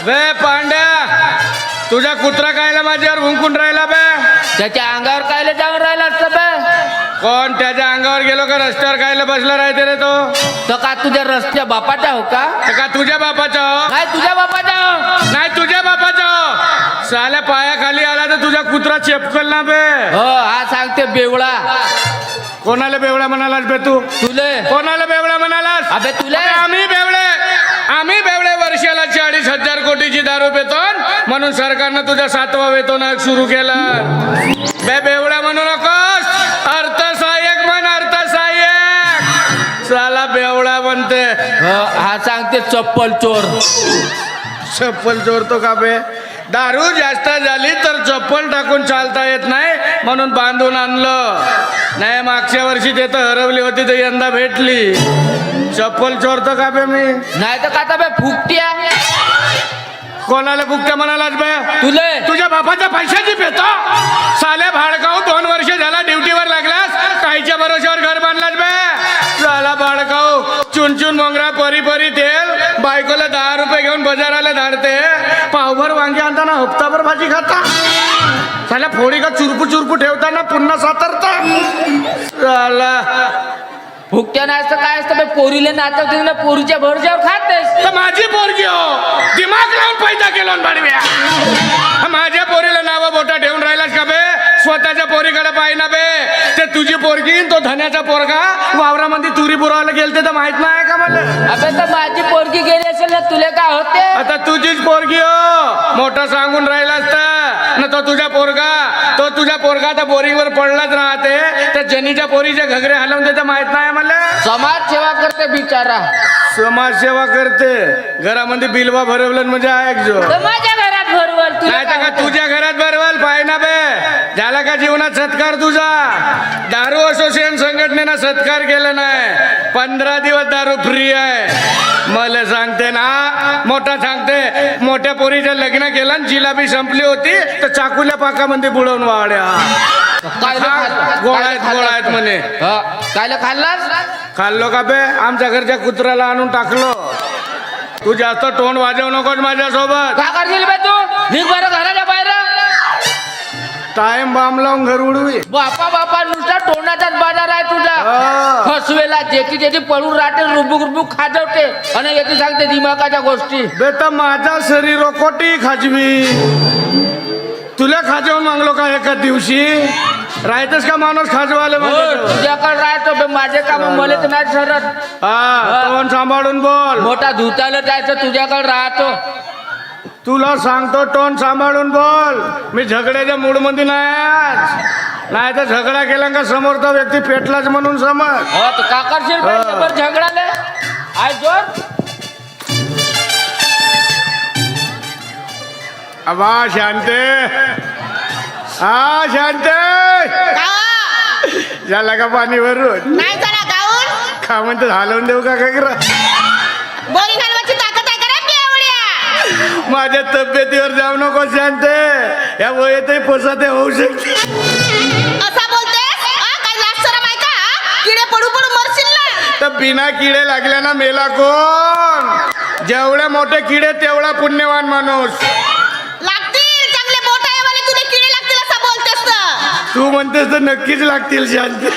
बे पांड्या, तुझा कुत्रा कायला माझ्यावर भुंकून राहिला बे? त्याच्या अंगावर कायले जाऊन राहिला असतं बे? कोण त्याच्या अंगावर गेलो का रस्त्यावर कायला बसला राहते रे तो? तो का तुझ्या रस्त्या बापाचा हो का? का तुझ्या बापाचा हो? नाही तुझ्या बापाचा हो. नाही तुझ्या बापाचा हो. साल्या पायाखाली आला तर तुझा कुत्रा चेपकल ना बे. हो हा सांगते बेवळा. कोणाला बेवडा म्हणालास बे तू? तुले कोणाला बेवडा म्हणालास? अबे तुले आम्ही बेवडे वर्षाला 40,000 कोटीची दारू पितो म्हणून सरकारनं तुझा 7वा वेतन आयोग सुरू केला. बे बेवडा म्हणू नकोस, अर्थसहाय्यक म्हण, अर्थसहाय्यक. साला बेवडा म्हणते. हो हा सांगते चप्पल चोर. चप्पल चोरतो का बे? दारू जास्त झाली तर चप्पल टाकून चालता येत नाही म्हणून बांधून आणलं. नाही मागच्या वर्षी ते तर हरवली होती तर यंदा भेटली. चप्पल चोरतो का बे मी? नाही तर का बे फुकट्या. कोणाला फुकट्या म्हणालाच बे? तुले तुझ्या बापाच्या पैशाची पेतो. साल्या भाडकाऊ 2 वर्ष झाला ड्युटीवर लागलास, काहीच्या भरोश्यावर घर बांधलाच बे. साला भाडकाऊ चुनचुन मोंगरा परी परी तेल बायकोला 10 रुपये घेऊन बाजाराला धाडते. पावभर वांगे आणताना हप्ताभर भाजी खाता. साल्या फोडी का चुरपू चुरपू ठेवताना पुन्हा सातरता. साला फुकट्या नाही असतं काय असतं बे? पोरीले नाचवते ना, पोरीच्या भरोश्यावर खातेस. तर माझी पोरगी हो, दिमाग लावून पैदा केला बाडव्या. माझ्या पोरीला नाव बोटा ठेवून राहिलास का बे? स्वतःच्या पोरीकडे पाहिना बे. ते तुझी पोरगी तो धन्याचा पोरगा वावरामध्ये तुरी पुरवायला गेलते तर माहित नाही का मला? अबे तर माझी पोरगी गेली असेल ना, तुले काय होते? आता तुझीच पोरगी हो, मोठा सांगून राहिलास तर ना. तो तुझा पोरगा तर बोरिंगवर पडलाच राहते. त्या जनीच्या पोरीचे घगरे हलवून देते माहित नाही मला. समाज सेवा करते बिचारा. समाजसेवा करते. घरामध्ये बिलवा भरवलं म्हणजे ऐकजो. तर माझ्या घरात भरवल. नाही तर का तुझ्या घरात भरवल? पाय ना बे. झाला का जीवनात सत्कार तुझा? दारू असोसिएशन संघटनेनं सत्कार केला नाही. 15 दिवस दारू फ्री आहे. मला सांगते ना, मोठा सांगते, मोठ्या पोरीचं लग्न केलं आणि जिलाबी संपली होती तर चाकुल्या पाकामध्ये बुडवून वाड्या. गोळायत म्हणे. कायला खाल्लास? खाल्लो का बे? आमच्या घरच्या कुत्र्याला आणून टाकलो. तू जास्त तोंड वाजवू नकोस माझ्यासोबत. का करशील बे तू? निघ बरं घराच्या बाहेर. टाइम बाम लावून घर उडवी. बापा नुसता तोंडाचाच बाजार आहे तुझा. फसवेला जेची पळून राहते, रुबुक रुबुक खाजवते आणि याची सांगते दिमागाच्या गोष्टी. बेटा माझा शरीर कोटी खाजवी. तुला खाजवून मागलो का एका दिवशी? राहतेस का माणूस खाजवाले? तुझ्याकडे राहतो बे, माझे काम मला तर नाही ठरत. तोंड सांभाळून बोल. मोठा धुताला जायचं, तुझ्याकडे राहतो. तुला सांगतो तोंड सांभाळून बोल. मी झगड्याच्या मूड मध्ये नाही तर झगडा केला का समोरचा व्यक्ती पेटलाच म्हणून समज. का करशील बे झगडाले? आय जोर अबा शांते. शांते झाला का पाणी भरून? नाही जरा गाऊन का म्हणतो हलवून देऊ का काय करा? बोरिंग हलवाची ताकद आहे का रे बेवड्या? माझ्या तब्येतीवर जाऊ नको शांते. या वयातही पसाते होऊ शकते. असा बोलतेस? काय लाज शरम आहे का? किडे पडू पडू मरशील ना. तर बिना किडे लागल्या ना मेला कोण? जेवढे मोठे किडे तेवढा पुण्यवान माणूस. लागतील चांगले मोठे वाले तुला किडे लागतील असं बोलतेस तर. तू म्हणतेस तर नक्कीच लागतील शांती.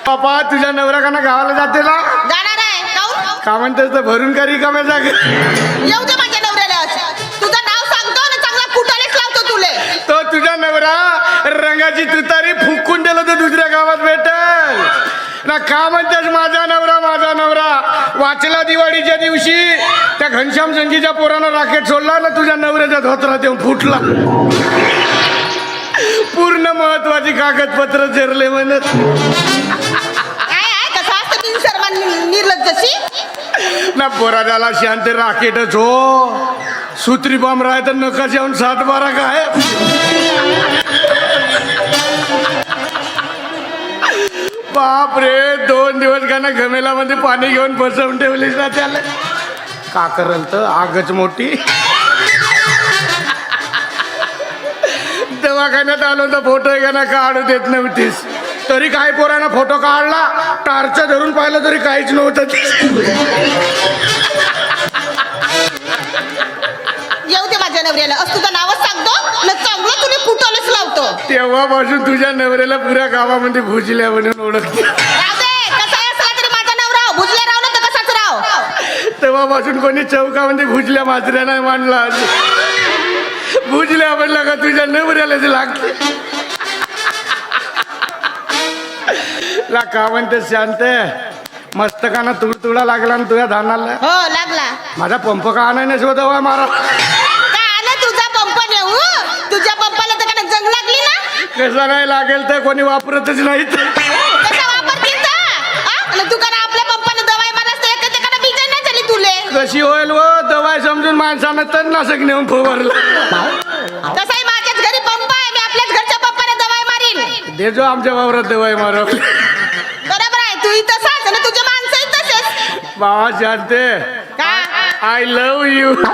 पापा तुझ्या नवरा का ना गावाला जाते ना? जाणार आहे गाऊन. का म्हणतेस तर भरून का रिकाम्या जागे? येऊ दे माझ्या नवऱ्याला. तुझं नाव सांगतो ना, चांगला कुटालेच लावतो तुले. तो तुझ्या नवरा रंगाची तुतारी फुकून दिलं तर दुसऱ्या गावात भेटल ना. का म्हणतेस माझा नवरा वाचला दिवाळीच्या दिवशी त्या घनश्याम संगीच्या पोरानं राकेट सोडला ना, तुझ्या नवऱ्याच्या धोत्रात येऊन फुटला. पूर्ण महत्वाची कागदपत्र चिरले म्हणत. काय आहे कसं असतं बिनशर्मा निर्लज्जशी? ना पोरा झाला शांत राकेटच हो. सुत्री बॉम्ब राह तर नकाश येऊन 7-12 काय. बाप रे 2 दिवस का ना घमेला मध्ये पाणी घेऊन बसवून ठेवलीस ना त्याला. का करल तर आगच मोठी. दवाखान्यात आलो तर फोटो का ना काढू देत नव्हतीस. तरी काही पोरानं फोटो काढला, टार्च धरून पाहिलं तरी काहीच नव्हतं. नवऱ्याला असं तुझं नावच सांगतो न चांगलं तुला कुठवलंच लावतो. तेव्हापासून तुझ्या नवऱ्याला पुऱ्या गावामध्ये भुजल्या म्हणून ओळखते. राहू दे, कसाही असला तरी माझा नवरा भुजल्या राव ना तर कसाच राव. तेव्हापासून कोणी चौकामध्ये भुजल्या माजऱ्या नाही मानला. भुजल्या म्हणला का तुझ्या नवऱ्यालाच लागते. ला का म्हणते शांत मस्तकाना तुडतुडा लागला ना तुझ्या धानाला. हो लागला. माझा पंप का आणाय शोधवा मारा. का आलं तुझा पंप नेऊ? तुझ्या पंपाला तर काय जंग लागली ना? कसा नाही लागेल तर कोणी वापरतच नाही. कसा वापरतील तर? तू का आपल्या पंपाने दवाई मारस तर ते का बीज नाही झाली तुले? कशी होईल व दवाई समजून माणसानं तणनाशक नेऊन फवारलं. तसाही माझ्याच घरी पंप आहे, मी आपल्याच घरच्या पंपाने दवाई मारीन. दे जो आमच्या वावरात दवाई मारव. बरोबर आहे, तू इथं सांग आणि तुझे माणसं तसेच. बाबा शांते का? I love you. काय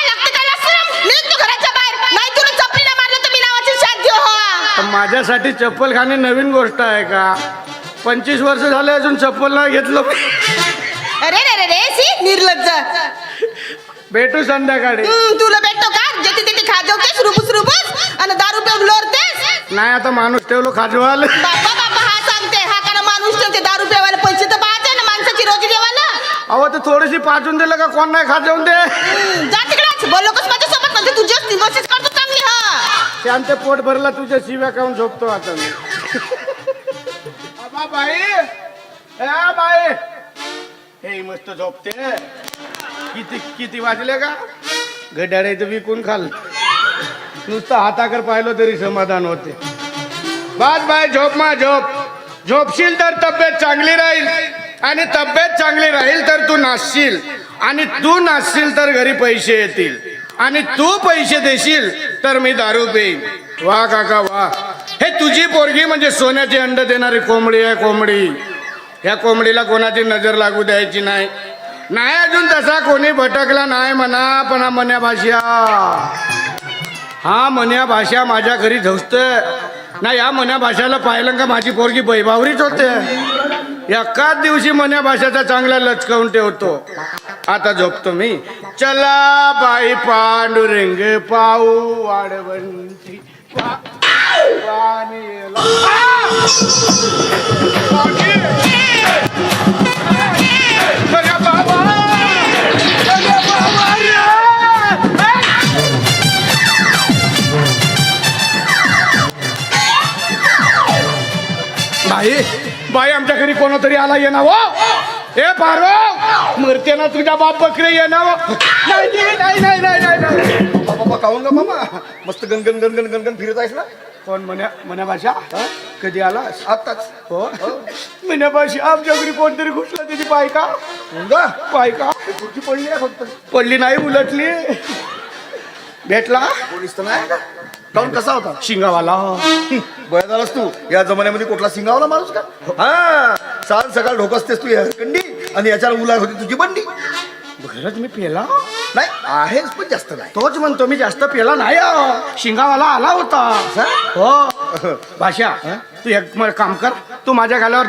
लागते काय लसूण? निघ तू घराच्या बाहेर. नाही तुला चपली नाही मारलं तर मी नावाची शाद घेऊ हो. माझ्यासाठी चप्पल खाणे नवीन गोष्ट आहे का? 25 वर्ष झाले अजून चप्पल नाही घेतलं. अरे रे रे रे सी निर्लज्ज. भेटू संध्याकाळी. तुला भेटतो का? जेथे तेथे खाजवतेस रुबूस रुबूस आणि दारू पिऊन लोरतेस. नाही आता माणूस ठेवलो खाजवाल. बाबा बाबा हा सांगते हा कारण माणूस ठेवते दारू प्यावायला पैसे तर पाहायचे ना माणसाची रोजी जेवायला. अहो ते थोडीशी पाजून दिलं का कोण नाही खाजवून दे. जा तिकडेच बोललो कस माझ्यासोबत म्हणजे तुझ्याच निवसीच करतो चांगली. हा शांत पोट भरला तुझ्या शिव्या खाऊन झोपतो आता मी. अबा बाई ए बाई हे मस्त झोपते. किती किती वाजले का? घड्याळाचं विकून खाल. नुसतं हाताकर पाहिलं तरी समाधान होते. बस बाय झोप मा झोप. झोपशील तर तब्येत चांगली राहील आणि तब्येत चांगली राहील तर तू नाचशील आणि तू नाचशील तर घरी पैसे येतील आणि तू पैसे देशील तर मी दारू पेईन. वा काका वा. हे तुझी पोरगी म्हणजे सोन्याची अंड देणारी कोंबडी आहे कोंबडी. ह्या कोंबडीला कोणाची नजर लागू द्यायची नाही. नाही अजून तसा कोणी भटकला नाही म्हणा. पण हा मन्या भाषा हा मन्या भाषा माझ्या घरी झोसतोय ना. या मन्या भाषाला पाहिलं का माझी पोरगी बैबावरीच होते. एकाच दिवशी मन्या भाषाचा चांगला लचकावून ठेवतो. आता झोपतो मी. चला बाई पांडुरंग पाऊ वाढवंती बाई बाई आमच्या घरी कोणतरी आला ये ना. ए पारो मरते ना तुझ्या बाप बकरे ये ना. नाही नाही नाही नाही नाही. बाबा काहून गा मामा मस्त गणगण गणगण गणगण फिरत आहेस ना. कोण मन्या मन्या भाषा कधी आलास? आत्ताच हो मन्या भाषा आमच्या घरी कोणतरी घुसला त्याची बायका गा बायका खुर्ची पडली आहे फक्त. पडली नाही उलटली. भेटला पोलीस तर नाही का? काहून कसा होता? शिंगावाला. बया झालास तू या जमान्यामध्ये कुठला सिंगावला माणूस का? हा साल सकाळ ढोकसतेस तू या कंडी आणि याच्यावर उलाय होती तुझी बंडी. खरंच मी पेला नाही आहेस पण जास्त नाही. तोच म्हणतो मी जास्त पेला नाही. शिंगावाला आला होता. हो भाषा तू एक काम कर. तू माझ्या गालावर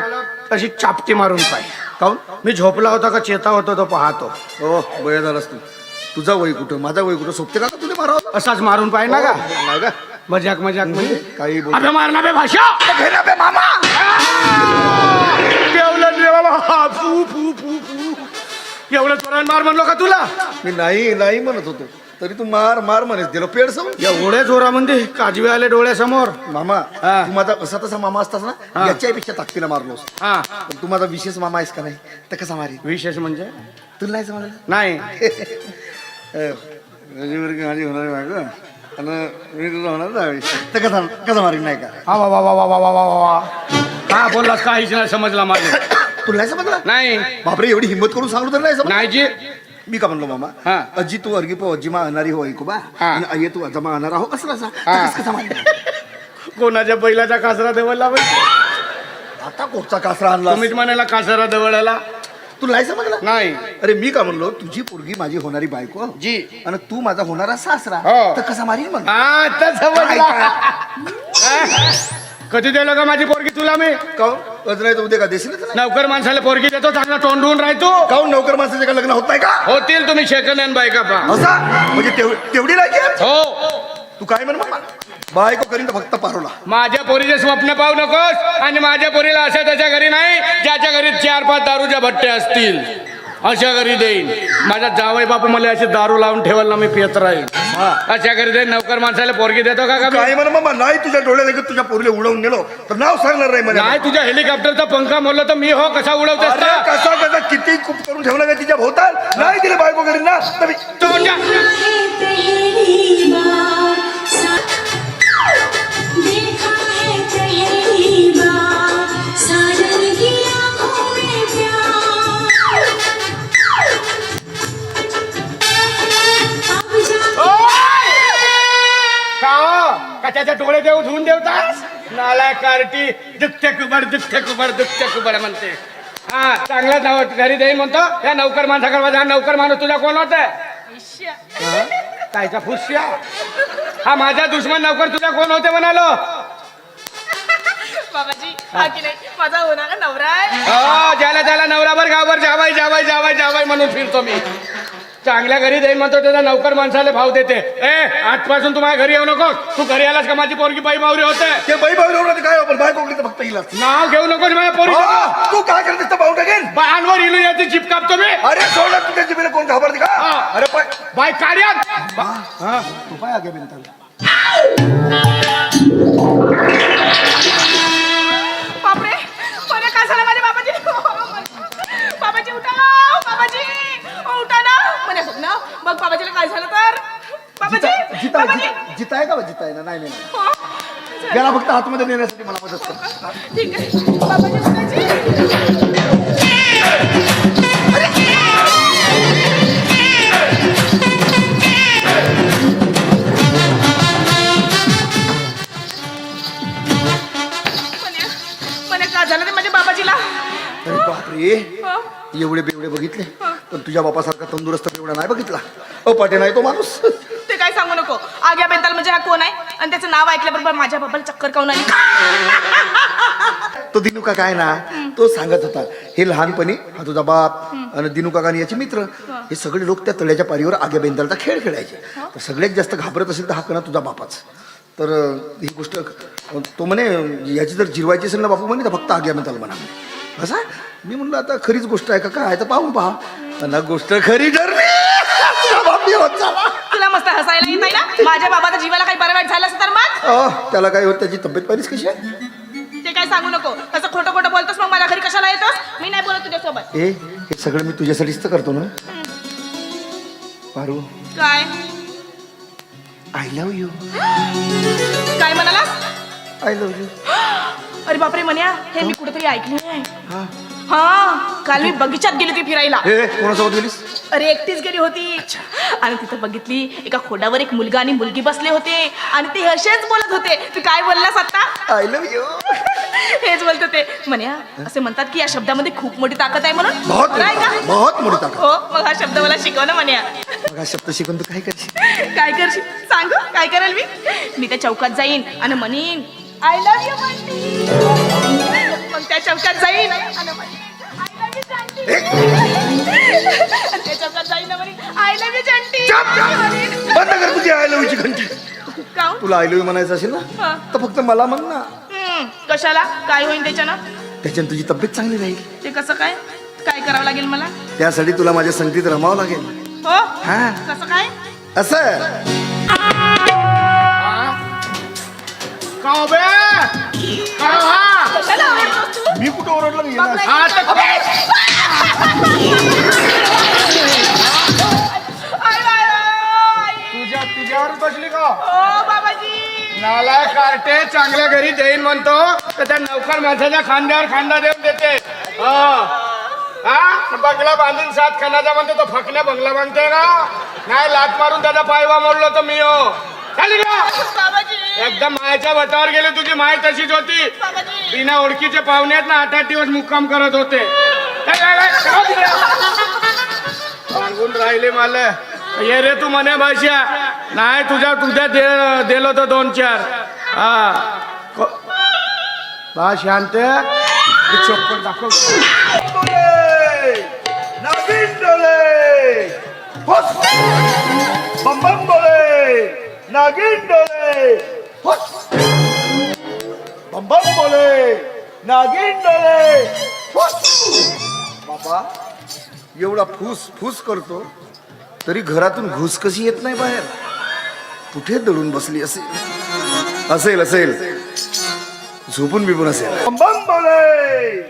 अशी चापटी मारून पाहिजे. काहून? मी झोपला होता का चेता होता तो पाहतो. हो बया झालास तू. तुझा वय कुठं माझा वय कुठं सोपते का तुला मारावं? असाच मारून पाहिजे ना का? नाही का? मजाक मजाक म्हणजे काही बोल. अबे मारना बे भाषा. घेना बे मामा. ठेवलं देवाला. फू फू फू फू. एवढं चोरान मार म्हणलो का तुला? मी नाही नाही म्हणत होतो तरी तू मार मार म्हणेस दिलं पेड समज. एवढ्या जोरामध्ये काजवे आले डोळ्यासमोर. मामा हा. तू माझा असा तसा मामा असतास ना हा. याच्यापेक्षा ताकदीला मारलोस. हा पण तू माझा विशेष मामा आहेस का नाही तर कसा मारी विशेष म्हणजे तुला नाही समजलं. नाही. माझी होणारी बायको आणि मी तुझा होणार जावे तर कसा कसा मारीन नाही का? हा वा वा वा वा वा वा वा वा. हा बोललास काहीच नाही समजला माझे. तुला नाही समजलं? नाही बापरे एवढी हिंमत करून सांगू तर नाही समजलं. नाही जी. मी का म्हणलो मामा हा. अजी तू अर्गी पो अजिमा अनारी हो ऐकू बा हा. आणि अय्ये तू अजमा अनारा हो असं कसा हा. कसा मारीन? कोणाच्या बैलाचा कासरा दवडला बाई? आता कोटचा कासरा आणला तुम्हीच म्हणाला कासरा दवडायला. तुला नाही समजलं? नाही अरे मी का म्हणलो तुझी पोरगी माझी होणारी बायको जी. आणि तू माझा होणारा सासरा हो. तर कसा मारीन मग? आता समजला. कधी दिलं का माझी पोरगी तुला मी? काहून? कर्ज नाही तर उद्या का देशीलच नाही. नौकर माणसाला पोरगी देतो चांगला तोंडून राहतो. काहून नौकर माणसाचे का लग्न होत नाही का? होतील तुम्ही सेकंड हँड बायका पा. असा म्हणजे तेवढी लायकी आहे? हो तू काय म्हण मग बायको करीन तर फक्त पारोला. माझ्या पोरीचे स्वप्न पाहू नकोस आणि माझ्या पोरीला असं त्याच्या घरी नाही ज्याच्या घरी 4-5 दारूच्या भट्टे असतील अशा घरी देईन. माझा जावई बापू मला अशी दारू लावून ठेवल ना मी पियत राहील अशा घरी देईन. नौकर माणसाला पोरगी देतो का का? काय म्हण मग नाही तुझ्या डोळ्याला तुझ्या पोरीला उडवून नेलो तर नाव सांगणार नाही मला. नाही तुझ्या हेलिकॉप्टरचा पंखा मोडला तर मी हो कसा उडवतेस अरे ना? कसा कसा किती खूप करून ठेवला का तिच्या भोवताल नाही तिला बायको करीन ना तर मी- तोंडा. देखा है पहली बार साजन की आंखों में प्यार अब जा का हो? का त्याचे डोळे देऊ धुवून देवतास? नालाय कार्टी दुखते कुबड म्हणते. हा चांगला नाव घरी देईन म्हणतो. या नौकर माणसाकडे हा नौकर माणूस तुझा कोण होता? कायचा फुसया? हा माझा दुश्मन नौकर तुझा कोण होते म्हणालो? बाबाजी हा की नाही माझा होणारा नवरा आहे. हो ज्याला नवरावर गावभर जावाय म्हणून फिरतो मी. चांगल्या घरी देईन म्हणतो त्याचा नौकर माणसाला भाव देते. आजपासून तू माझ्या घरी येऊ नको. तू घरी आलास का माझी पोरगी बाई मावरी होते. ते बाई बाई काय पण बायको करीन तर फक्त हिला. नाव घेऊ नकोस माझ्या पोरी. तू काय करतेस तर भाऊ टाकेन. अंगवर इलू याची चिप कापतो मी. अरे सोड ना तुझ्या जिभेला कोण घाबरते का? हा. अरे पाय बाय कार्यात तू पाय आगे बिनताल. बापरे मला काय झालं माझ्या बाबाजी. बाबाजी उठा बाबाजी उठा ना. म्हणे बघ ना बघ बाबाजीला काय झालं तर. बाबाजी बाबाजी जिताय का जिताय ना नाही नाही हो. याला फक्त आतमध्ये नेण्यासाठी मला मदत कर. ठीक आहे बाबाजी उठायची. म्हणे काय झालं ते माझ्या बाबाजीला. अरे बापरे हो. एवढे बेवडे बघितले पण तुझ्या बापासारखा तंदुरुस्त बेवडा नाही बघितला. अपाटे नाही तो माणूस. ते काय सांगू नको. आग्या बेंताल म्हणजे हा कोण आहे आणि त्याचं नाव ऐकल्याबरोबर माझ्या बाबाला चक्कर काऊन आली. तो दिनू काका आहे ना तो सांगत होता हे लहानपणी हा तुझा बाप आणि दिनू काका आणि याचे मित्र हे सगळे लोक त्या तळ्याच्या पारीवर आग्या बेंतालचा खेळ खेळायचे. तर सगळ्यात जास्त घाबरत असेल तर हा कणा तुझा बापाच. तर ही गोष्ट तो म्हणे याची जर जिरवायची असेल ना बापू म्हणे तर फक्त आग्या बेंताल म्हणा. असा मी म्हणलं आता खरीच गोष्ट आहे का काय तर पाहून पहा ना गोष्ट खरी ठरली. तुझा बाप बी होत झाला. तुला मस्त हसायला येत नाही ना. माझ्या बाबाच्या जीवाला काही बरं वाईट झालं असं तर मग त्याला काय होत त्याची तब्येत पाहिलीच कशी आहे. ते काय सांगू नको. तसं खोटं खोटं बोलतोस मग माझ्या घरी कशाला येतोस. मी नाही बोलत तुझ्यासोबत. हे सगळं मी तुझ्यासाठीच तर करतो ना पारू. काय आय लव्ह यू. काय म्हणाला. I love you. अरे बापरे म्हण्या हे मी कुठेतरी ऐकली आहे. हा काल मी बगीचात गेली होती फिरायला. कोणासोबत गेलीस. अरे एकटीच गेली होती आणि तिथं बघितली एका खोड्यावर एक मुलगा आणि मुलगी बसले होते आणि ते असेच बोलत होते. तू काय बोललास आता. I love you. हेच बोलत होते. म्हण्या असे म्हणतात की या शब्दामध्ये खूप मोठी ताकद आहे म्हणून. बहुत खरं आहे का? बहुत मोठी ताकद. हो मग हा शब्द मला शिकव ना म्हण्या. मग हा शब्द शिकून तू काय करशील. काय करशील सांग काय करेल मी त्या चौकात जाईन आणि म्हणीन आय लव्ह यू बंटी. मग त्या चौकात जाईन आणि म्हणीन, I love you, बंटी. आणि त्या चौकात जाईन आणि म्हणीन आय लव्ह यू बंटी. बंद कर तुझी आय लव्ह ची घंटी. काहून? तुला आय लव्ह म्हणायचं असेल हा. ना तर फक्त मला म्हण ना. कशाला काय होईल त्याच्यानं. त्याच्यानं तुझी तब्येत चांगली राहील. ते कसं काय काय करावं लागेल मला. त्यासाठी तुला माझ्या संगतीत रमावं लागेल. हो हा कसं काय. असं का हो बे? का हो हा? कशाला ओरडतोस तू? मी कुठं ओरडलं नाही बापरे. हा तर आय, आय, आय. तुझ्यावर बसली का. ओ बाबाजी. नालाय कार्टे चांगल्या घरी देईन म्हणतो तर त्या नौकर माणसाच्या खांद्यावर खांदा देऊन देते. हा बंगला बांधून 7 खणाचा म्हणतो तो फकण्या बंगला बांधते का. नाही लात मारून त्याचा पायवा मोडलो तर मी हो चाली का. बाबाजी एकदम मायाच्या वटावर गेले. तुझी माय तशीच होती. बाबाजी बिना ओळखीचे पाहुण्यात ना 8-8 दिवस मुक्काम करत होते. सांगून राहिले मला ये रे तू म्हणे भाषा नाही तुझ्या दिलो तो 2-4. हा बा शांत चप्पल दाखव. नागिन डोले फुस. बम बम बोले नागिन डोले फुस. बम बम बोले नागिन डोले फुस. बाबा एवढा फूस फूस करतो तरी घरातून घुस कशी येत नाही बाहेर. कुठे दडून बसली असेल असेल असेल झोपून बिपून असेल. बम बम बोले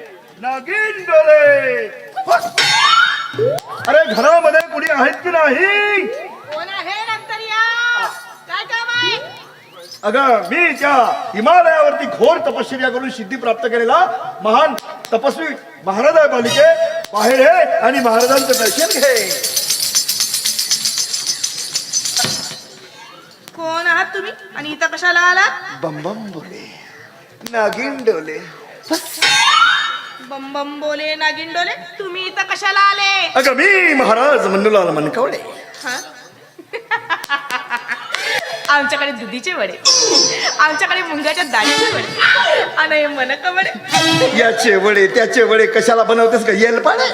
नागिन डोले फुस. अरे घरामध्ये कुणी आहेत की नाही? कोण आहे नंतर या. काय काम आहे? अगं मी त्या हिमालयावरती घोर तपश्चर्या करून सिद्धी प्राप्त केलेला महान तपस्वी महाराज आहे बालिके. बाहेर ये आणि महाराजांचं दर्शन घे. कोण आहात तुम्ही आणि इथं कशाला आलात? बम बम बोले नागिन डोले. बम बम बोले नागिन डोले. तुम्ही इथं कशाला आले? अगं मी महाराज मंडुलाल मनकवडे. हा? आमच्याकडे दुधीचे वडे, आमच्याकडे मुंगाच्या दाढीचे वडे आणि मनक वडे. याचे वडे त्याचे वडे कशाला बनवतेस का येलपाडे?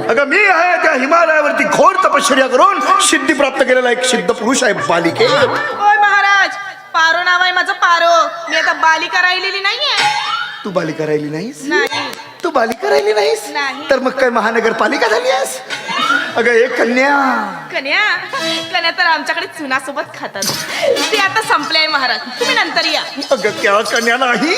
अगं मी आहे त्या हिमालयावरती घोर तपश्चर्या करून सिद्धी प्राप्त केलेला एक सिद्ध पुरुष आहे बालिके. होय महाराज, पारो नाव आहे माझं पारो. मी आता बालिका राहिलेली नाहीये. तू बालिका राहिली नाहीस? नाही. तू बालिका राहिली नाहीस? नाही. तर मग काय महानगरपालिका झाली आहेस? अगं एक कन्या. कन्या कन्या तर आमच्याकडे चुनासोबत खातात. ते आता संपले आहे महाराज. तुम्ही नंतर या. अगं त्या कन्या नाही,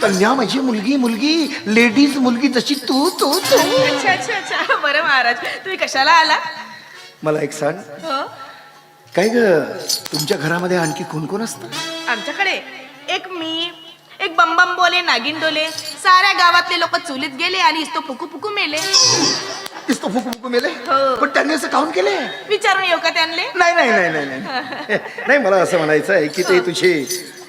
कन्या माझी मुलगी. मुलगी लेडीज मुलगी जशी तू तू तू. अच्छा अच्छा अच्छा. बरं महाराज, तुम्ही कशाला आला? मला एक सांग, हो, काय ग तुमच्या घरामध्ये आणखी कोण कोण असतं? आमच्याकडे एक मी, एक बम बम बोले नागिन डोले. साऱ्या गावातले लोक चुलीत गेले आणि इस्तो फुकू फुकू मेले. दिसतो फुकू फुकू मेले. हो. पण त्यांनी असं काऊन केले? विचारून येऊ का त्यांना? नाही नाही नाही नाही नाही नाही मला असं म्हणायचं आहे की ते तुझे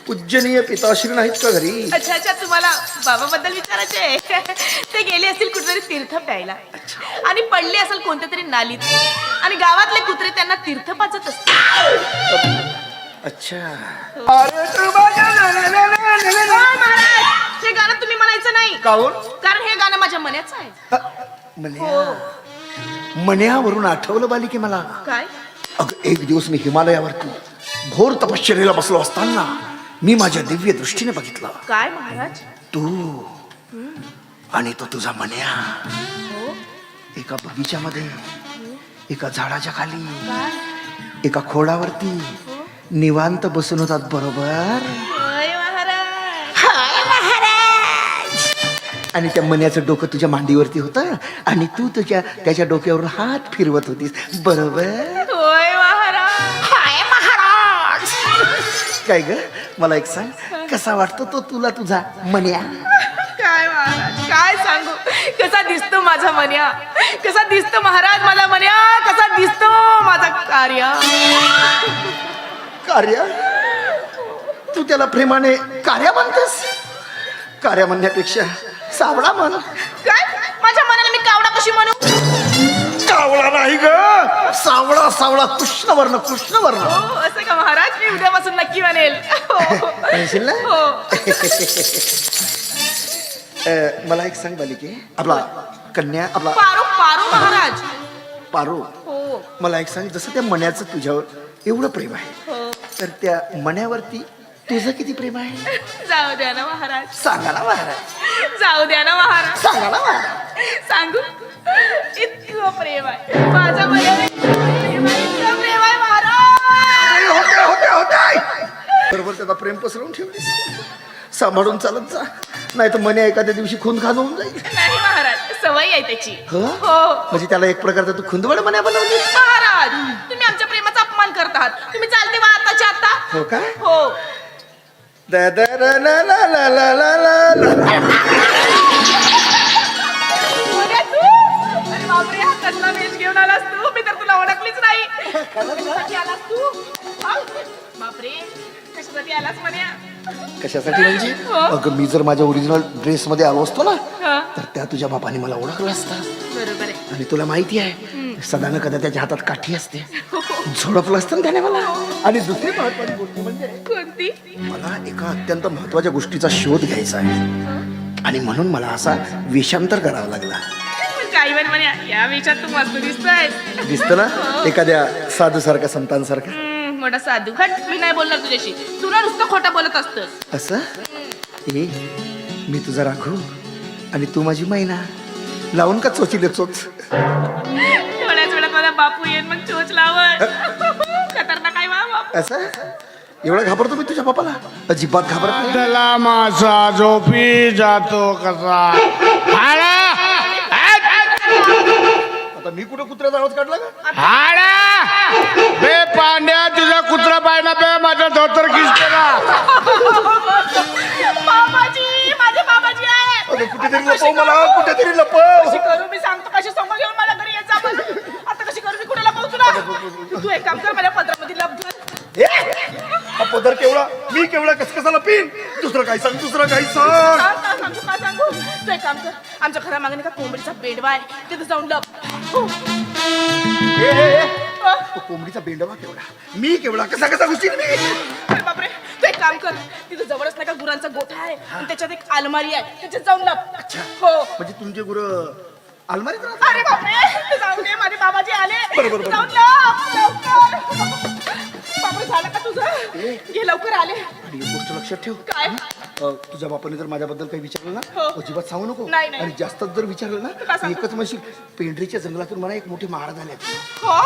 पूजनीय पिताश्री नाहीत का घरी? अच्छा अच्छा, तुम्हाला बाबाबद्दल विचारायचे आहे. ते गेले असतील कुठेतरी तीर्थ प्यायला आणि पडले असेल कोणत्या तरी नालीत आणि गावातले कुत्रे त्यांना तीर्थ पाजत असतील. अच्छा. हो, महाराज, हे गाणं तुम्ही म्हणायचं नाही. काऊन? कारण हे गाणं माझ्या मनाचं आहे. मन्या मन्यावरून आठवलं बालिके मला. काय? अगं एक दिवस मी हिमालयावरती घोर तपश्चर्याला बसलो असताना मी माझ्या दिव्य दृष्टीने बघितलं. काय महाराज? तू आणि तो तुझा मन्या हो, एका बगीच्यामध्ये एका झाडाच्या खाली काय? एका खोडावरती निवांत बसून होतात. बरोबर? होय महाराज. आणि त्या मन्याचं डोकं तुझ्या मांडीवरती होतं आणि तू त्याच्या डोक्यावरून हात फिरवत होतीस. बरोबर? होय महाराज. हाय महाराज. काय ग मला एक सांग, कसा वाटतो तो तुला तुझा मन्या? काय महाराज, काय सांगू? कसा दिसतो माझा मन्या, कसा दिसतो महाराज माझा मन्या, कसा दिसतो माझा कार्य. कार्य? तू त्याला प्रेमाने कार्य म्हणतेस? कार्य म्हणण्यापेक्षा सावळा म्हण. काय? माझ्या मनाला मी कावडा कशी म्हणू? कावळा नाही ग, सावळा. सावळा कृष्णवर्ण कृष्णवर्ण. हो, असं का महाराज? मी उद्यापासून नक्की म्हणेल. हो. म्हणशील ना? हो. मला एक सांग बालिके, आपला कन्या आपला पारू पारू महाराज. पारू, हो मला एक सांग, जसं त्या मण्याचं तुझ्यावर एवढं प्रेम आहे हो. तर त्या मण्यावरती तुझं किती प्रेम आहे? जाऊ द्या ना महाराज. सांगा ना महाराज. जाऊ द्या ना महाराज. सांगा ना महाराज. सांगू? इतकं प्रेम आहे माझ्या मनाला, इतकं प्रेम आहे महाराज. होते होते होते. बरोबर त्याचा प्रेम पसरवून ठेवलीस. सांभाळून चालत जा, नाही तर मने एखाद्या दिवशी खून खान होऊन जाईल. नाही महाराज, सवय आहे त्याची. हो? हो म्हणजे त्याला एक प्रकारचा तू खुंदवड मन्या बनवली. महाराज, तुम्ही आमच्या प्रेमाचा अपमान करतात. तुम्ही चालते वा आताच्या आता. हो काय? हो. दा दा रा ला ला ला ला ला ला ला. बघा तू. अरे बापरे, हा कसला वेश घेऊन आलास तू? मी तर तुला ओळखलीच नाही. कशासाठी आलास तू? हा? बापरे, कशासाठी आलास म्हणे? कशासाठी म्हणजे? हो. अगं मी जर माझ्या ओरिजिनल ड्रेस मध्ये आलो असतो ना हा. तर त्या तुझ्या बापाने मला ओळखलं असतं. बरोबर आहे. आणि तुला माहिती आहे सदा न कदा त्याच्या हातात काठी असते. झोडपलं असतं ना त्याने मला. आणि दुसरी महत्वाची गोष्ट म्हणजे कोणती? मला एका अत्यंत महत्वाच्या गोष्टीचा शोध घ्यायचा आहे आणि म्हणून मला असा वेषांतर करावा लागला. काही वेळ म्हणे या विचार तू मस्त दिसतोय. दिसतं ना एखाद्या साधूसारखा संतांसारखा. मोठा साधू हट, मी नाही बोलणार तुझ्याशी. तू ना नुसतं खोटं बोलत असतस. असं ए मी तुझा राखू आणि तू माझी मैना, लावून का चोचीले चोच. थोड्याच वेळात माझा बापू येईन मग चोच लावत. खतरनाक आहे वा बापू. असं एवढा घाबरतो मी तुझ्या बापाला? अजिबात घाबरत नाही. त्याला मासा झोपी जातो कसा. आता मी कुठं कुत्र्याचा आवाज काढला का? बे पांड्या तुझा कुत्रा पाहिला बे माझं धोतर खिचते ना. बाबाजी, माझे बाबाजी आहे. अरे कुठेतरी लपव मला, कुठेतरी लपव. कशी करू मी सांगतो, कशी समोर घेऊन मला घरी यायचं आपण. आता कशी करू मी, कुठे लपवू तुला? तू एक काम कर, माझ्या पत्रामध्ये लप घाल. हा पदर केवढा, मी केवढा, कस कसा लपीन? दुसरं काय सांग, दुसरं काय सांग. सांगू का सांगू? तू एक काम कर, आमच्या घरामागे का कोंबडीचा बेडवा आहे, तिथे जाऊन लप. हो. तो कोंबडीचा बेंडवा केवढा, मी केवढा, कसा कसा घुसीन मी? अरे बापरे, तू एक काम कर, तिथे जवळच नाही का गुरांचा गोठा आहे आणि त्याच्यात एक अलमारी आहे, त्याच्यात जाऊन लप. हो. म्हणजे तुमचे गुरु अलमारीत राहतात? अरे बापरे, ते जाऊन दे, माझे बाबाजी आले. बरोबर. जाऊन लप, लवकर. बापरे, झालं का तुझं? घे लवकर आले. आणि एक गोष्ट लक्षात ठेव. काय? तुझ्या बापाने जर माझ्याबद्दल काही विचारलं ना, हो. अजिबात सांगू नको. नाही, नाही. आणि जास्तच जर विचारलं काय ना, सांगू? एकच म्हणशील पेंढरीच्या जंगलातून मला एक मोठी महाराज आले. हो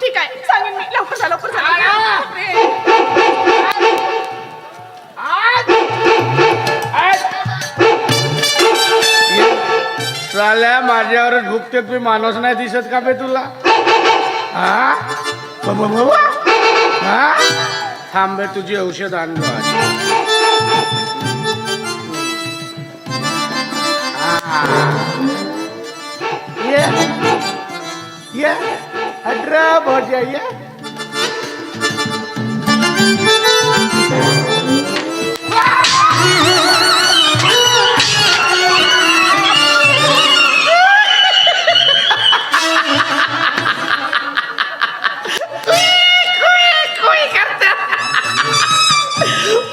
ठीक आहे, सांगेन मी. लवकर जा, लवकर जा. बापरे. साल्या माझ्यावरच भुकते, मी माणूस नाही दिसत का बे तुला? हा हा थांबे, तुझी औषध आणलो आज. ये अठरा बहुत ये.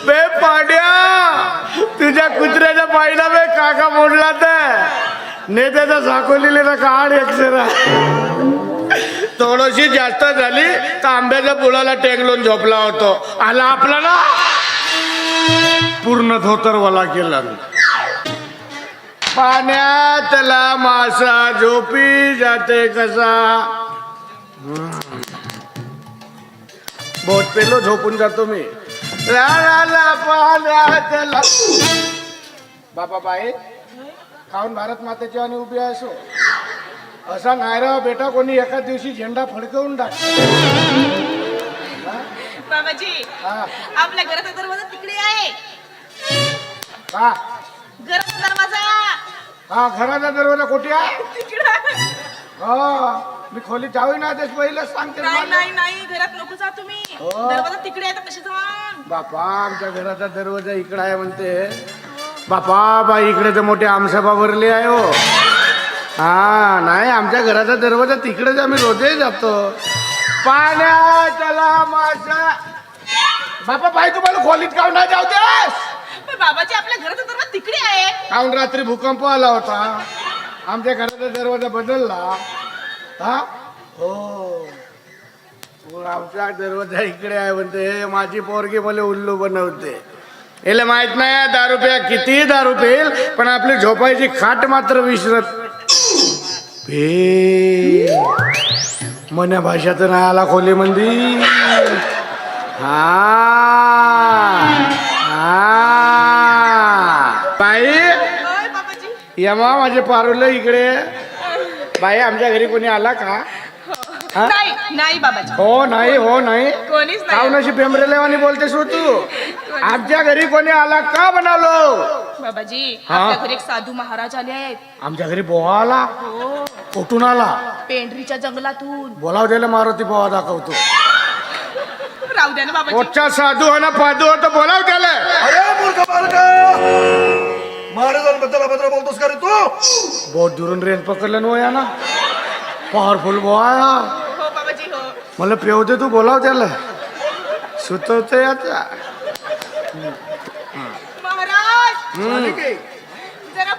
बे पाड्या तुझ्या कुत्र्याच्या पायला बे काका मोडला तर नेत्याचा साकोलीले ना काढ एक्सरा. थोडीशी जास्त झाली तर आंब्याच्या पुलाला टेंगलून झोपला होतो. आला आपला ना पूर्ण धोतरवाला केला. पाण्यातला मासा झोपी जाते कसा. बहुत पेलो झोपून जातो मी. ला ला ला पाण्यातला. बाबा बाई खाऊन भारत मातेची आणि उभी असो असा नाही राव बेटा, कोणी एका दिवशी झेंडा फडकवून टाक. बाबाजी, हा आपल्या घराचा दरवाजा तिकडे आहे. का? घराचा दरवाजा हा घराचा दरवाजा कुठे आहे? तिकडे आहे. हा मी खोली जाऊ ना तेच पहिलं सांगते नाही मला. नाही नाही, घरात नको जा तुम्ही. हो. दरवाजा तिकडे आहे, तर कशी जा? बापा आमच्या घराचा दरवाजा इकडे आहे म्हणते. बापा बाई इकडे तर मोठी आमसभा भरली आहे हो. हा नाही, आमच्या घराचा दरवाजा तिकडेच आम्ही रोजही जातो. पाण्यातला मासा. बापा बाई तुम्हाला खोलीत काऊन नाही जाऊ देस? पण बाबाजी, आपल्या घराचा दरवाजा तिकडे आहे. काऊन रात्री भूकंप आला होता, आमच्या घराचा दरवाजा बदलला. हा हो आमचा दरवाजा इकडे आहे म्हणते. माझी पोरगी मला उल्लू बनवते. याला माहित नाही दारू प्या किती दारू पेल पण आपली झोपायची खाट मात्र विसरत. मन्या भाषात नाही आला खोली मंदी. हा बाई होय बाबाजी. यमा माझे पारुलं इकडे. बाई आमच्या घरी कोणी आला का? हा? नाही नाही बाबाजी, हो नाही हो नाही. कोणीच काऊन नाही. अशी पेंबरेलेवानी बोलतेस हो तू? आमच्या घरी कोणी आला का म्हणालो? बाबाजी, हा? आपल्या घरी एक साधू महाराज आले आहेत. आमच्या घरी बोवा आला. हो, कुठून आला? पेंढरीच्या जंगलातून. बोलाव द्यायला मारुती बोवा दाखवतो. राहू द्या ना बाबाजी. रोजचा साधू हो ना फाधू हो तर बोलाव त्याला. अरे मूर्ख बालका, महाराजांबद्दल अभद्र बोलतोस का रे तू? बहुत दुरून रेंज पकडलं ना या ना. पॉवरफुल बोवा. हो बाबाजी, हो. मला पेव दे तू, बोलाव त्याला. सुचवते आता. महाराज, झाली की? जरा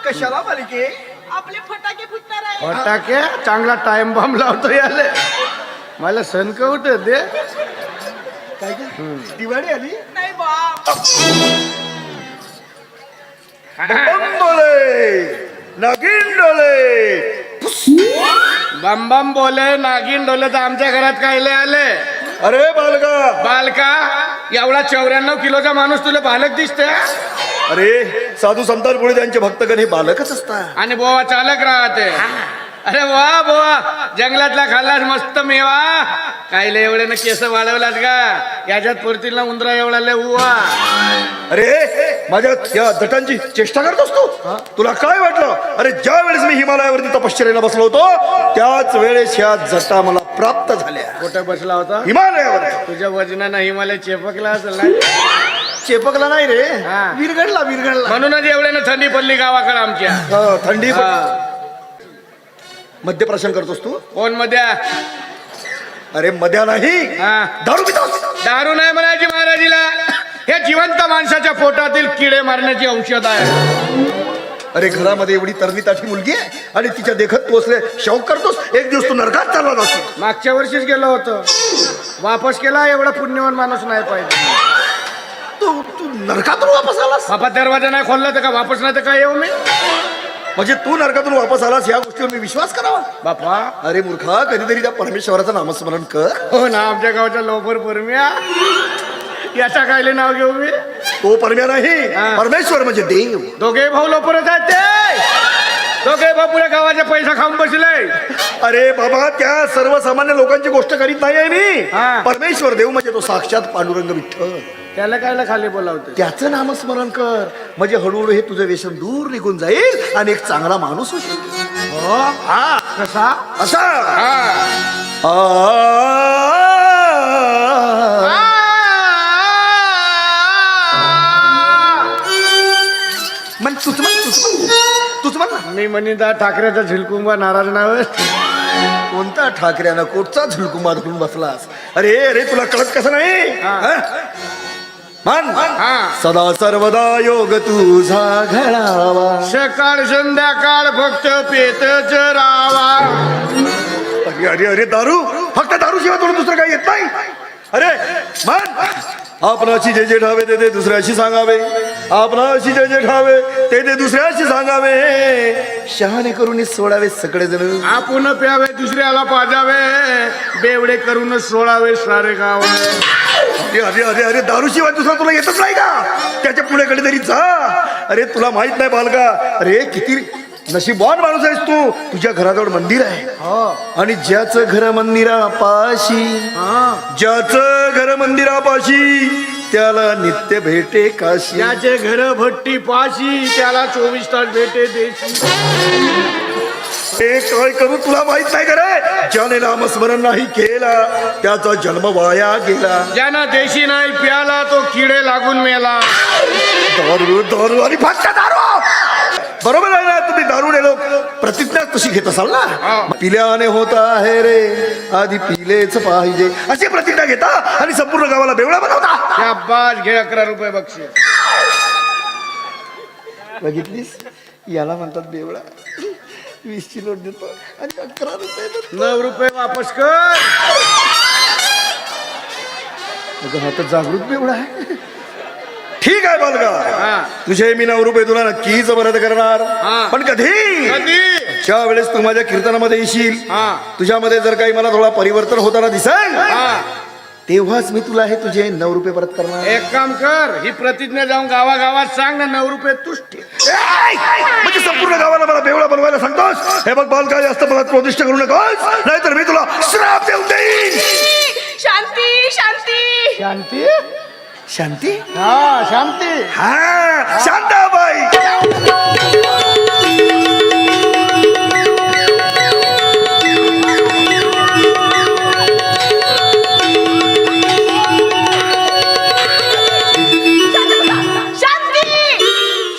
कशाला मालिके? आपले फटाके फुटणार आहे फटाके चांगला टाइम बॉम्ब लावतो याले मला सनक उठ दे काय गं? दिवाळी आली. नाही बाप बम डोले, नागिन डोले. बम बम बोले नागिन डोले तर आमच्या घरात कायले आले अरे बालका, बालका एवढा 94 किलोचा माणूस तुला बालक दिसते अरे साधू संतांपुढे त्यांचे भक्तगण हे बालकच असतात. आणि बोवा चालक राहते अरे वा बोवा जंगलातला खाल्लास मस्त मेवा कायले एवढे ना केस वाढवलात का याच्यात पुरतील ना उंदरा एवढा लय उवा अरे माझ्या या जटांची चेष्टा करत असतो. तुला काय वाटलं? अरे ज्या वेळेस मी हिमालयावरती तपश्चर्याला बसलो होतो त्याच वेळेस ह्या जटा मला प्राप्त झाल्या. कुठे बसला होता हिमालयावर. तुझ्या वजनानं हिमालय चेपकला असेल ना चेपकला नाही रे, हा. विरघडला विरघडला. म्हणूनच एवढ्यानं थंडी पडली गावाकडे आमच्या थंडी हा. मद्यप्राशन करतोस तू? कोण मध्ये अरे मद्या नाही, हा. दारू पितोस. दारू नाही म्हणायची महाराजीला हे जिवंत माणसाच्या पोटातील किडे मारण्याची औषध आहे अरे घरामध्ये एवढी तरणी ताठी मुलगी आहे आणि तिच्या देखत तू असले शौक करतोस. एक दिवस तू नरकात चालला जातो. मागच्या वर्षीच गेलो होतो वापस केला एवढा पुण्यवान माणूस नाही पाहिजे तू तू नरकातून वापस आलास बापा दरवाजा नाही खोलला तर का वापस नाही तर काय येऊ मी म्हणजे तू नरकातून वापस आलास या गोष्टीवर मी विश्वास करावा? बापा अरे मूर्खा, कधीतरी त्या परमेश्वराचं नामस्मरण कर. हो ना आमच्या गावच्या लोपर परम्या याचा कायले नाव घेऊ मी तो परम्या नाही, हा. परमेश्वर म्हणजे देव. दोघे भाऊ लोपरच आहेत ते दोघे भाऊ पुऱ्या गावाचा पैसा खाऊन बसले अरे बाबा, त्या सर्वसामान्य लोकांची गोष्ट करीत नाही आहे मी. हा. परमेश्वर देव म्हणजे तो साक्षात पांडुरंग विठ्ठल. त्याला कायला खाली बोलावते त्याचं नामस्मरण कर म्हणजे हळूहळू हे तुझं व्यसन दूर निघून जाईल आणि एक चांगला माणूस होशील. हो हा कसा असा हा. म्हण तुझ म्हण मी म्हणीदा ठाकरेचा झिलकुंबा नाराज नाव कोणता ठाकऱ्यानं कोटचा झुलकुमा धरून बसलास? अरे अरे तुला कळत कसं नाही? हा. म्हण हा. सदा सर्वदा योग तुझा घडावा. सकाळ संध्याकाळ फक्त पेतच रावा अरे अरे अरे दारू, फक्त दारू शिवाय तुला दुसरं काही येत नाही. अरे म्हण आपणाशी जे जे ठावे ते ते दुसऱ्याशी सांगावे. आपणाशी जे जे ठावे ते ते दुसऱ्याशी सांगावे. शहाणे करून सोडावे सगळेजण. आपण प्यावे दुसऱ्याला पाजावे बेवडे करून सोडावे सारे गाव अरे अरे अरे अरे दारू शिवाय दुसरा तुला येतच नाही का? त्याच्या पुढे कधीतरी जा. अरे तुला माहित नाही बालका, अरे किती नशीबवान माणूस आहेस तू. तुझ्या घराजवळ मंदिर आहे आणि ज्याचं घर मंदिरापाशी, ज्याचं घर मंदिरापाशी त्याला नित्य भेटे काशी. त्याचे घर भट्टी पाशी त्याला 24 तास भेटे देशी. हे काय करू तुला माहित नाही का रे? ज्याने नामस्मरण नाही केला त्याचा जन्म वाया गेला. ज्यानं देशी नाही प्याला तो किडे लागून मेला. दारू दारू आणि फक्त दारू. बरोबर आहे ना? तुम्ही दारू लोक प्रतिज्ञा तशी घेत असाल ना? पिल्याने होता आहे रे आधी पिलेच पाहिजे अशी प्रतिज्ञा घेता आणि संपूर्ण गावाला बेवडा बनवता. शाबास घे 11 रुपये बक्षीस. बघितलीस, याला म्हणतात बेवडा. 20ची नोट देतो आणि 11 रुपये देतो. 9 रुपये वापस कर. अगं हा तर जागृत बेवडा आहे. ठीक आहे बालका, हा. तुझे मी 9 रुपये तुला नक्कीच परत करणार. हा. पण कधी? कधी ज्या वेळेस तू माझ्या कीर्तनामध्ये येशील, हा. तुझ्यामध्ये जर काही मला थोडा परिवर्तन होताना दिसेल, हा. तेव्हाच मी तुला हे तुझे 9 रुपये परत करणार. एक काम कर ही प्रतिज्ञा जाऊन गावागावात सांग ना 9 रुपये तूच ठेव. म्हणजे संपूर्ण गावाला मला बेवडा बनवायला सांगतोस? हे बघ बालका, जास्त मला क्रोधिष्ट करू नकोस, नाहीतर मी तुला श्राप देऊन देईन. शांती शांती शांती शांती? हा शांती. हा शांताबाई.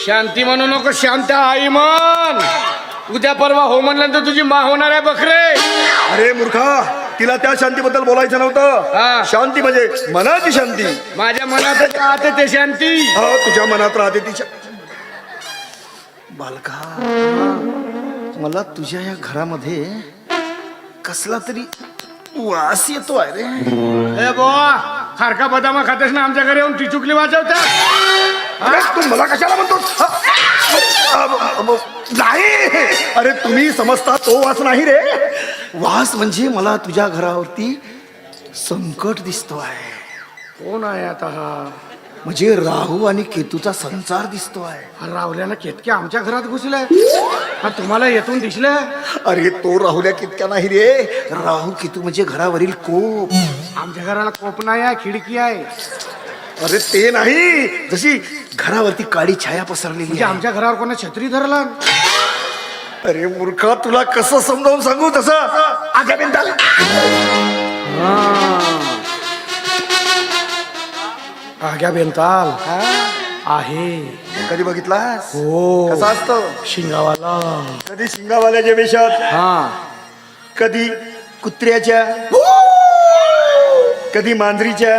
शांती म्हणू नको, शांत आई म्हण. उद्या परवा हो म्हणलं तर तुझी मा होणार आहे बकरे. अरे मूर्खा, तिला त्या शांतीबद्दल बोलायचं हा. नव्हतं. शांती म्हणजे मनाची शांती. माझ्या मनात राहते ते शांती. हा, तुझ्या मनात राहते ती बालका, मला तुझ्या या घरामध्ये कसला तरी वास येतो आहे रे. ए बुवा, खारका बदामा खातेस ना आमच्या घरी येऊन टिचुकली वाजवता. अरे तू मला कशाला म्हणतोस? नाही, अरे तुम्ही समजता तो वास नाही रे. वास म्हणजे मला तुझ्या घरावरती संकट दिसतो आहे. कोण आहे आता हा? म्हणजे राहू आणि केतूचा संसार दिसतो आहे. हा राहुल्यानं केतके आमच्या घरात घुसले. हा तुम्हाला येथून दिसले? अरे तो राहुल्या कितक्या नाही रे. राहू केतू म्हणजे घरावरील कोप. आमच्या घराला कोप नाही आहे, खिडकी आहे. अरे ते नाही, जशी घरावरती काळी छाया पसरलेली म्हणजे आहे. आमच्या घरावर कोणा छत्री धरला? अरे मूर्खा, तुला कसं समजावून सांगू तसं आग्या बिंदाल. आग्या बेंताल आहे. कधी बघितलास? हो. कसा असतो? शिंगावाला. कधी शिंगावाल्याच्या वेशात, हा. कधी कुत्र्याच्या, कधी मांजरीच्या,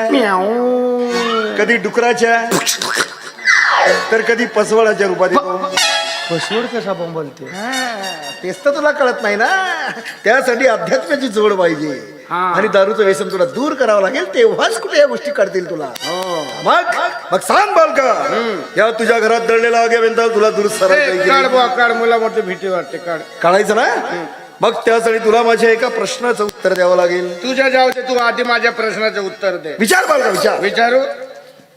कधी डुकराच्या, तर कधी पसवळाच्या रूपात येतो. फसवड कसा बोंबलते? तेच तर तुला कळत नाही ना. त्यासाठी अध्यात्माची जोड पाहिजे हा. आणि दारूचं व्यसन तुला दूर करावं लागेल, तेव्हाच कुठे या गोष्टी कळतील तुला. मग मग सांग बालका, या तुझ्या घरात दडलेला आग्या बेंताल तुला दूर काढ बुवा काढ, मला मोठी भीती वाटते. काढ. काढायचं ना. मग त्यासाठी तुला माझ्या एका प्रश्नाचं उत्तर द्यावं लागेल. तुझ्या जाऊ दे, तू आधी माझ्या प्रश्नाचं उत्तर दे. विचार बालका, विचार. विचारू.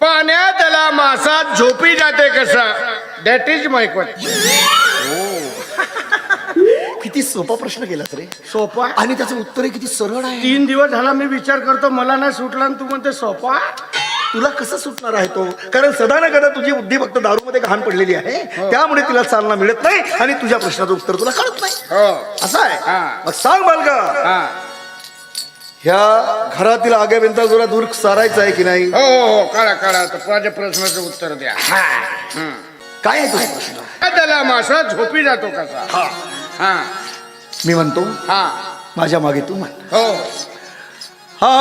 पाण्यातला मासा झोपी जाते कसा? That is my question. किती सोपा प्रश्न केलास रे. सोपा. आणि त्याचं उत्तर किती सरळ आहे. 3 दिवस झाला मी विचार करतो, मला नाही सुटला आणि तू म्हणते सोपा. तुला कसं सुटणार आहे तो? कारण सदा न कदा तुझी बुद्धी फक्त दारूमध्ये घाण पडलेली आहे. त्यामुळे तिला चालना मिळत नाही आणि तुझ्या प्रश्नाचं उत्तर तुला कळत नाही. हो. असं आहे. हा. मग सांग बालका, हा. ह्या घरातील आग्या बेंताल तुला दूर सारायचं आहे की नाही? हो हो हो, काढा काढा. तर माझ्या प्रश्नाचं उत्तर द्या. काय आहे तुझा प्रश्न? त्याला मासा झोपी जातो कसा? हा. हा. मी म्हणतो, हा. माझ्या मागे तू म्हण. हो. हा.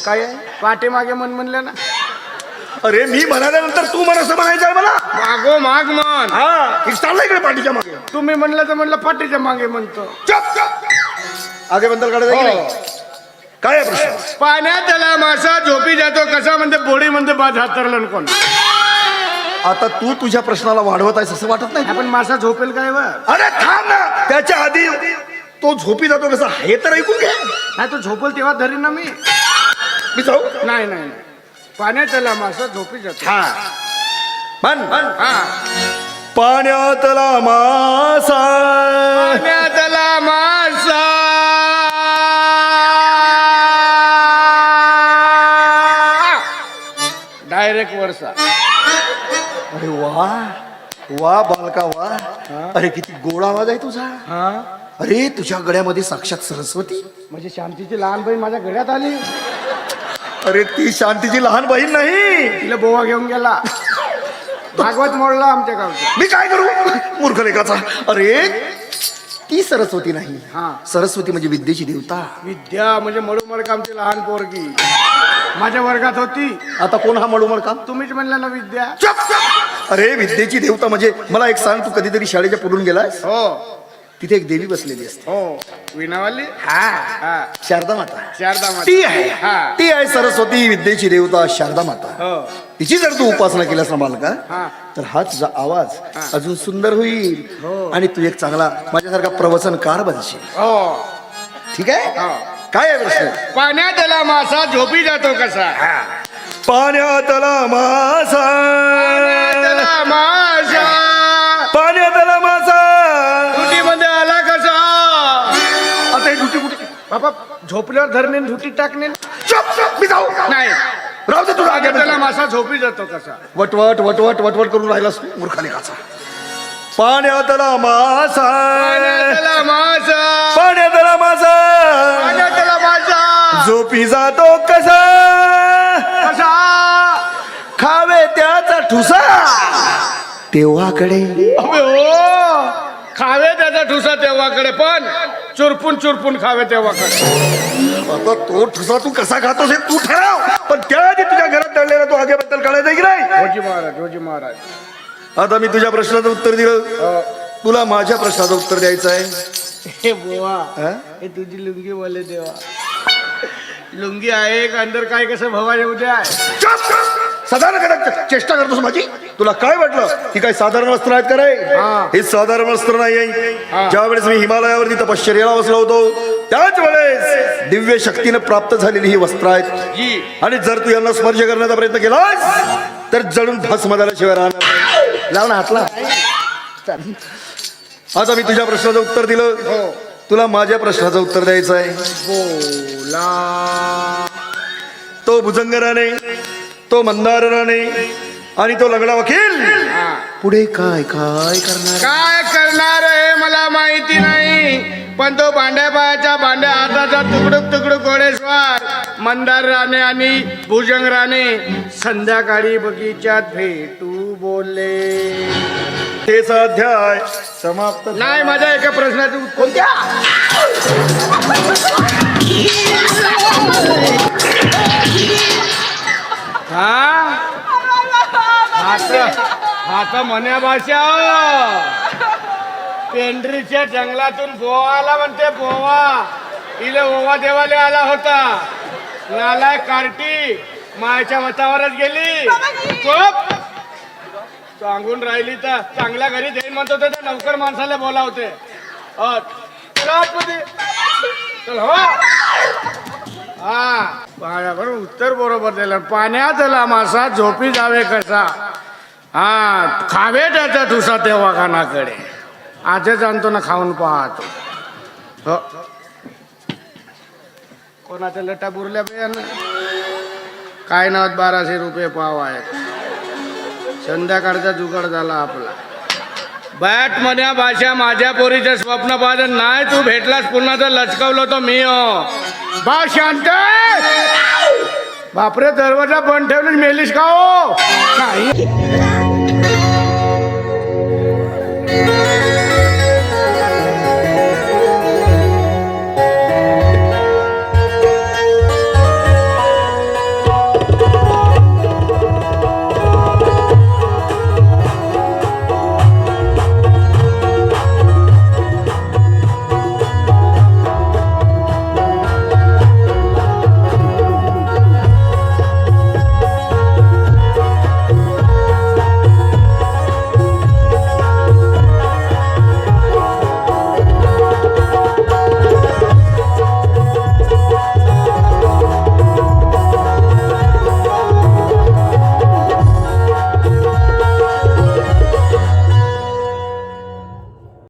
काय आहे? पाठीमागे मन म्हणले ना. अरे मी म्हणाल्यानंतर तू म्हण असं म्हणायचं आहे मला. मागो माग मन. हा, हे चाललंय इकडे पाठीच्या मागे. तुम्ही म्हणलं तर म्हणलं पाठीच्या मागे म्हणतो. चुप चुप. आगे बंदल काढत आहे की नाही? काय आहे प्रश्न? पाण्यातला मासा झोपी जातो कसा म्हणते? बोडी म्हणते बाद हातरलं कोण? आता तू तुझ्या प्रश्नाला वाढवत आहेस असं वाटत नाही? आपण मासा झोपेल काय व? अरे थांब ना. त्याच्या आधी तो झोपी जातो कसा हे तर ऐकून घे. नाही तो झोपेल तेव्हा धरीन ना मी. मी जाऊ? नाही नाही नाही. पाण्यातला मासा झोपी जातो. हा. म्हण. हा. पाण्यातला मासा. पाण्यातला मासा डायरेक्ट वरसा. अरे वा वा बालका वा. अरे किती गोड आवाज आहे तुझा. अरे तुझ्या गळ्यामध्ये साक्षात सरस्वती. म्हणजे शांतीची लहान बहीण माझ्या गळ्यात आली. अरे ती शांतीची लहान बहीण नाही. तिला बोवा घेऊन गेला. भागवत मोडला आमच्या गावचा. मी काय करू मूर्ख लेखाचा. अरे ती सरस्वती नाही. हा. सरस्वती म्हणजे विद्येची देवता. विद्या म्हणजे मळूमळ आमची लहान पोरगी माझ्या वर्गात होती. आता कोण हा मळूमळ काम? तुम्हीच म्हणला ना विद्या. चुप चुप. अरे विद्येची देवता म्हणजे मला एक सांग, तू कधीतरी शाळेच्या पुढून गेलास? हो तिथे एक देवी बसलेली असते. हो. विनावाली. हा. हा. शारदा माता. शारदा माता. ती आहे. हा. ती आहे सरस्वती विद्येची देवता शारदा माता. हो. तिची जर तू उपासना केलास ना बालका, हा. तर हा तुझा आवाज अजून सुंदर होईल. हो. आणि तू एक चांगला माझ्यासारखा प्रवचनकार बनशील. हो. ठीक आहे. हो. काय आहे प्रश्न? पाण्यातला मासा झोपी जातो कसा? पाण्यातला मासा. पाण्यातला मासा पाण्यातला मासा. मध्ये आला कसा? आता हे दुटी कुठे? बाबा झोपल्यावर धरणे धुटी टाकणे. चुप चुप. मी जाऊ नाही. राहू दे तुझा. पाण्यातला मासा झोपी जातो कसा? वटवट वटवट वटवट करून राहिलास तू मूर्खालेखाचा. पाण्यातला मासा. पाण्यातला मासा. पाण्यातला मासा. पाण्यातला मासा झोपी जातो कसा? कसा? खावे त्याचा ठुसा तेव्हाकडे. अबे हो. खावे त्याचा ठुसा तेव्हाकडे, पण चुरपून चुरपून खावे तेव्हाकडे. आता तो ठुसा तू कसा खातोस हे तू ठरव, पण त्याआधी तुझ्या घरात दडलेला तो आगेबद्दल कळायचं की नाही? होजी महाराज आता मी तुझ्या प्रश्नाचं उत्तर दिलं, तुला माझ्या प्रश्नाचं उत्तर द्यायचं आहे. हे बोवा हा? हे तुझी लुंगी बोले देवा. लुंगी आहे का अंदर काय कसं भवा येऊ द्या. साधारण चेष्टा करतोस माझी? तुला काय वाटलं की काय साधारण वस्त्र आहेत का रे? हे साधारण वस्त्र नाही आहे. ज्या वेळेस मी हिमालयावरती तपश्चर्याला बसलो होतो त्याच वेळेस दिव्य शक्तीने प्राप्त झालेली ही वस्त्र आहेत, आणि जर तू यांना स्पर्श करण्याचा प्रयत्न केलास तर जळून भस्म झाल्याशिवाय राहणार नाही. लाव ना हातला. आता मी तुझ्या प्रश्नाचं उत्तर दिलं, तुला माझ्या प्रश्नाचं उत्तर द्यायचं आहे. तो भुजंगराने, तो मंदाराने आणि तो लंगडा वकील पुढे काय काय करणार? काय करणार हे मला माहिती नाही, पण तो भांड्या पायाच्या भांड्या हाताचा तुकडुक तुकडुक घोडेस्वार मंदार राणे आणि भुजंग राणे संध्याकाळी बगीच्यात भेटू बोलले. हे अध्याय समाप्त. नाही, माझ्या एका प्रश्नाचं उत्तर द्या. आता म्हण्या भाषा पेंढरीच्या जंगलातून बोवाला म्हणते बोवा. इले ओवा देवाले आला होता, नालाय कार्टी मायाच्या मतावरच गेली. चुप. सांगून राहिली तर चांगल्या घरी देईन म्हणत होते तर लवकर माणसाला बोलावते. चल हो. हा बरोबर उत्तर बरोबर दिलं. पाण्यात आला मासा झोपी जावे कसा. हा खावे त्याचा ठुसा त्या वाघानाकडे. आजच आणतो ना खाऊन पाहतो. हो कोणाच्या लटा बुरल्या बियानं काय नावात 1200 रुपये पाव आहेत. संध्याकाळचा जुगाड झाला आपला. बॅट मध्या भाषा माझ्या पोरीचं स्वप्न पाहत नाही. तू भेटलास पुन्हा तर लचकवलो तो मी हो. बा शांत. बापरे, दरवाजा बंद ठेवली मेलीस का हो? नाही